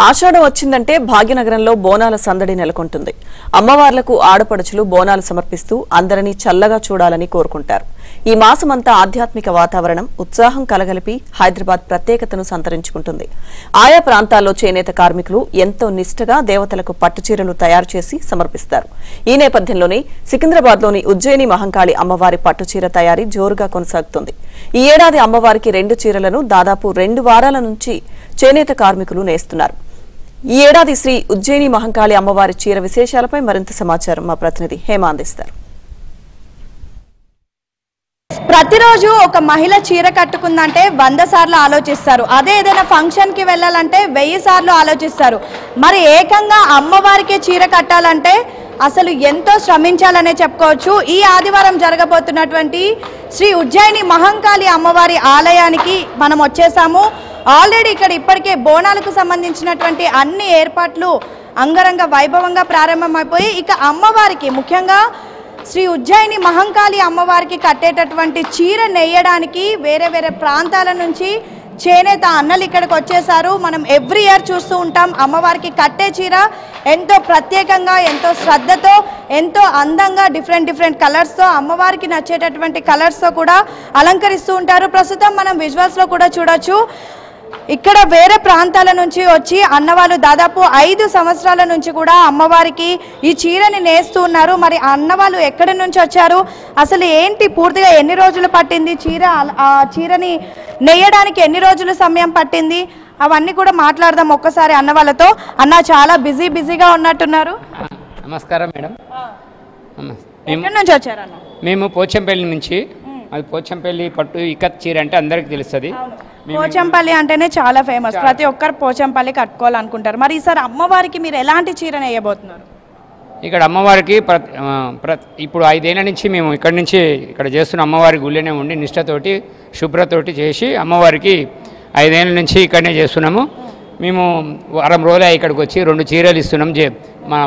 ఆషాఢం వచ్చిందంటే భాగ్యనగరంలో బోనాల సందడి నెలకొంటుంది. అమ్మవార్లకు ఆడపడుచులు బోనాలు సమర్పిస్తూ అందరినీ చల్లగా చూడాలని కోరుకుంటారు. ఈ మాసమంతా ఆధ్యాత్మిక వాతావరణం, ఉత్సాహం కలగలిపి హైదరాబాద్ ప్రత్యేకతను సంతరించుకుంటుంది. ఆయా ప్రాంతాల్లో చేనేత కార్మికులు ఎంతో నిష్ఠగా దేవతలకు పట్టుచీరలు తయారు చేసి సమర్పిస్తారు. ఈ నేపథ్యంలోనే సికింద్రాబాద్లోని ఉజ్జయిని మహంకాళి అమ్మవారి పట్టుచీర తయారీ జోరుగా కొనసాగుతుంది. ఈ ఏడాది అమ్మవారికి 2 చీరలను దాదాపు 2 వారాల నుంచి చేనేత కార్మికులు నేస్తున్నారు. ఈ ఏడాది శ్రీ ఉజ్జయిని మహంకాళి అమ్మవారి చీర విశేషాలపై మరింత సమాచారం మా ప్రతినిధి హేమ అందిస్తారు. ప్రతిరోజు ఒక మహిళ చీర కట్టుకుందంటే 100 సార్లు ఆలోచిస్తారు. అదే ఏదైనా ఫంక్షన్ కి వెళ్ళాలంటే 1000 సార్లు ఆలోచిస్తారు. మరి ఏకంగా అమ్మవారికి చీర కట్టాలంటే అసలు ఎంతో శ్రమించాలనే చెప్పుకోవచ్చు. ఈ ఆదివారం జరగబోతున్నటువంటి శ్రీ ఉజ్జయిని మహంకాళి అమ్మవారి ఆలయానికి మనం వచ్చేసాము. ఆల్రెడీ ఇక్కడ ఇప్పటికే బోనాలకు సంబంధించినటువంటి అన్ని ఏర్పాట్లు అంగరంగ వైభవంగా ప్రారంభమైపోయి ఇక అమ్మవారికి ముఖ్యంగా శ్రీ ఉజ్జయిని మహంకాళి అమ్మవారికి కట్టేటటువంటి చీర నెయ్యడానికి వేరే వేరే ప్రాంతాల నుంచి చేనేత అన్నలు ఇక్కడికి వచ్చేసారు. మనం ఎవ్రీ ఇయర్ చూస్తూ ఉంటాం. అమ్మవారికి కట్టే చీర ఎంతో ప్రత్యేకంగా, ఎంతో శ్రద్ధతో, ఎంతో అందంగా డిఫరెంట్ కలర్స్తో అమ్మవారికి నచ్చేటటువంటి కలర్స్తో కూడా అలంకరిస్తూ ఉంటారు. ప్రస్తుతం మనం విజువల్స్లో కూడా చూడొచ్చు. ఇక్కడ వేరే ప్రాంతాల నుంచి వచ్చి అన్నవాళ్ళు దాదాపు 5 సంవత్సరాల నుంచి కూడా అమ్మవారికి ఈ చీరని నేస్తూ ఉన్నారు. మరి అన్నవాళ్ళు ఎక్కడి నుంచి వచ్చారు, అసలు ఏంటి, పూర్తిగా ఎన్ని రోజులు పట్టింది ఆ చీరని నెయ్యడానికి, ఎన్ని రోజులు సమయం పట్టింది, అవన్నీ కూడా మాట్లాడదాం ఒక్కసారి అన్నవాళ్ళతో. అన్న చాలా బిజీగా ఉన్నట్టున్నారు. నమస్కారం మేడం. ఎక్కడి నుంచి వచ్చారన్న? మేము పోచంపల్లి నుంచి. అది పోచంపల్లి పట్టు ఇక్కత్ చీర అంటే అందరికి తెలుస్తుంది. పోచంపల్లి అంటేనే చాలా ఫేమస్. ప్రతి ఒక్కరు పోచంపల్లి కట్టుకోవాలనుకుంటారు. మరి ఈసారి అమ్మవారికి మీరు ఎలాంటి చీర నేయబోతున్నారు? ఇక్కడ అమ్మవారికి ఇప్పుడు 5 ఏళ్ల నుంచి మేము ఇక్కడ చేస్తున్న అమ్మవారి గుళ్ళనే ఉండి నిష్ఠతోటి శుభ్రతోటి చేసి అమ్మవారికి 5 ఏళ్ల నుంచి ఇక్కడనే చేస్తున్నాము. మేము వారం రోజులు ఇక్కడికి వచ్చి 2 చీరలు ఇస్తున్నాం. మా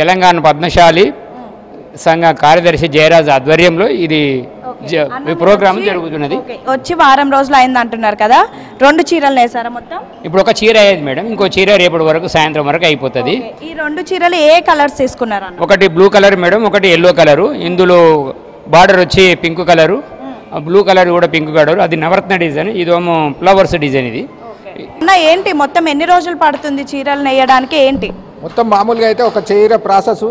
తెలంగాణ పద్మశాలి సంఘ కార్యదర్శి జయరాజ్ ఆధ్వర్యంలో ఇది ప్రోగ్రామ్ జరుగుతున్నది. వచ్చి వారం రోజులు అయింది అంటున్నారు కదా, 2 చీరలు నేసారా మొత్తం? ఇప్పుడు ఒక చీర అయ్యేది మేడం, ఇంకో చీర రేపటి వరకు సాయంత్రం వరకు అయిపోతుంది. ఈ 2 చీరలు ఏ కలర్స్ తీసుకున్నారు? ఒకటి బ్లూ కలర్ మేడం, ఒకటి ఎల్లో కలరు. ఇందులో బార్డర్ వచ్చి పింక్ కలరు, బ్లూ కలర్ కూడా పింక్ కలరు. అది నవరత్న డిజైన్, ఇదేమో ఫ్లవర్స్ డిజైన్. ఇది ఏంటి మొత్తం ఎన్ని రోజులు పడుతుంది చీరలు నేయడానికి? ఏంటి మొత్తం మామూలుగా అయితే ఒక చీర ప్రాసెస్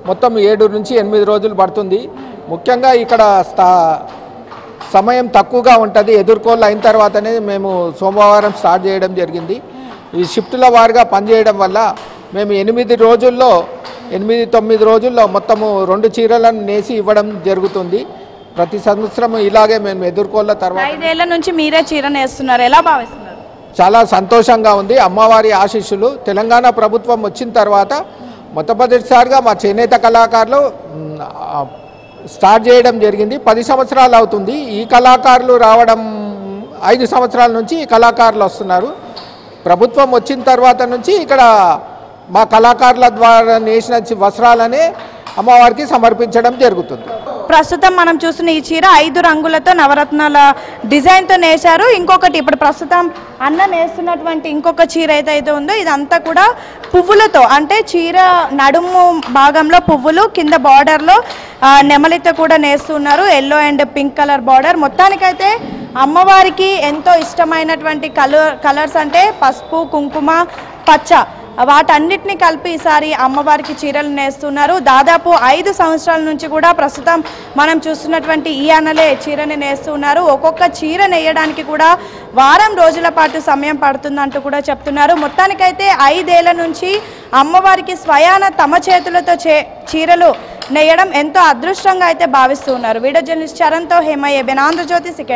మొత్తం 7 నుంచి 8 రోజులు పడుతుంది. ముఖ్యంగా ఇక్కడ సమయం తక్కువగా ఉంటుంది. ఎదుర్కోళ్ళు అయిన తర్వాతనే మేము సోమవారం స్టార్ట్ చేయడం జరిగింది. ఈ షిఫ్టుల వారుగా పనిచేయడం వల్ల మేము 8 రోజుల్లో 8-9 రోజుల్లో మొత్తము 2 చీరలను నేసి ఇవ్వడం జరుగుతుంది. ప్రతి సంవత్సరం ఇలాగే మేము ఎదుర్కోళ్ళ తర్వాత 5 ఏళ్ల నుంచి మీరే చీర నేస్తున్నారు. ఎలా భావిస్తున్నారు? చాలా సంతోషంగా ఉంది. అమ్మవారి ఆశీస్సులు. తెలంగాణ ప్రభుత్వం వచ్చిన తర్వాత మొట్టమొదటిసారిగా మా చేనేత కళాకారులు స్టార్ట్ చేయడం జరిగింది. 10 సంవత్సరాలు అవుతుంది. ఈ కళాకారులు రావడం 5 సంవత్సరాల నుంచి ఈ కళాకారులు వస్తున్నారు. ప్రభుత్వం వచ్చిన తర్వాత నుంచి ఇక్కడ మా కళాకారుల ద్వారా నేసిన వస్త్రాలనే అమ్మవారికి సమర్పించడం జరుగుతుంది. ప్రస్తుతం మనం చూస్తున్న ఈ చీర 5 రంగులతో నవరత్నాల డిజైన్తో నేశారు. ఇంకొకటి ఇప్పుడు ప్రస్తుతం అన్న నేస్తున్నటువంటి ఇంకొక చీర ఏదైతే ఉందో ఇదంతా కూడా పువ్వులతో, అంటే చీర నడుము భాగంలో పువ్వులు, కింద బార్డర్లో నెమలితో కూడా నేస్తున్నారు. Yellow and pink colour border. మొత్తానికైతే అమ్మవారికి ఎంతో ఇష్టమైనటువంటి కలర్స్ అంటే పసుపు, కుంకుమ, పచ్చ, వాటన్నిటిని కలిపి ఈసారి అమ్మవారికి చీరలు నేస్తున్నారు. దాదాపు 5 సంవత్సరాల నుంచి కూడా ప్రస్తుతం మనం చూస్తున్నటువంటి ఈ అన్నలే చీరని నేస్తున్నారు. ఒక్కొక్క చీర నేయడానికి కూడా వారం రోజుల పాటు సమయం పడుతుందంటూ కూడా చెప్తున్నారు. మొత్తానికైతే 5 ఏళ్ల నుంచి అమ్మవారికి స్వయాన తమ చేతులతో చీరలు నేయడం ఎంతో అదృష్టంగా అయితే భావిస్తున్నారు. వీడియో జర్నలిస్ట్ చరణ్తో హేమ, ఏబిఎన్ ఆంధ్రజ్యోతి, సెకండ్.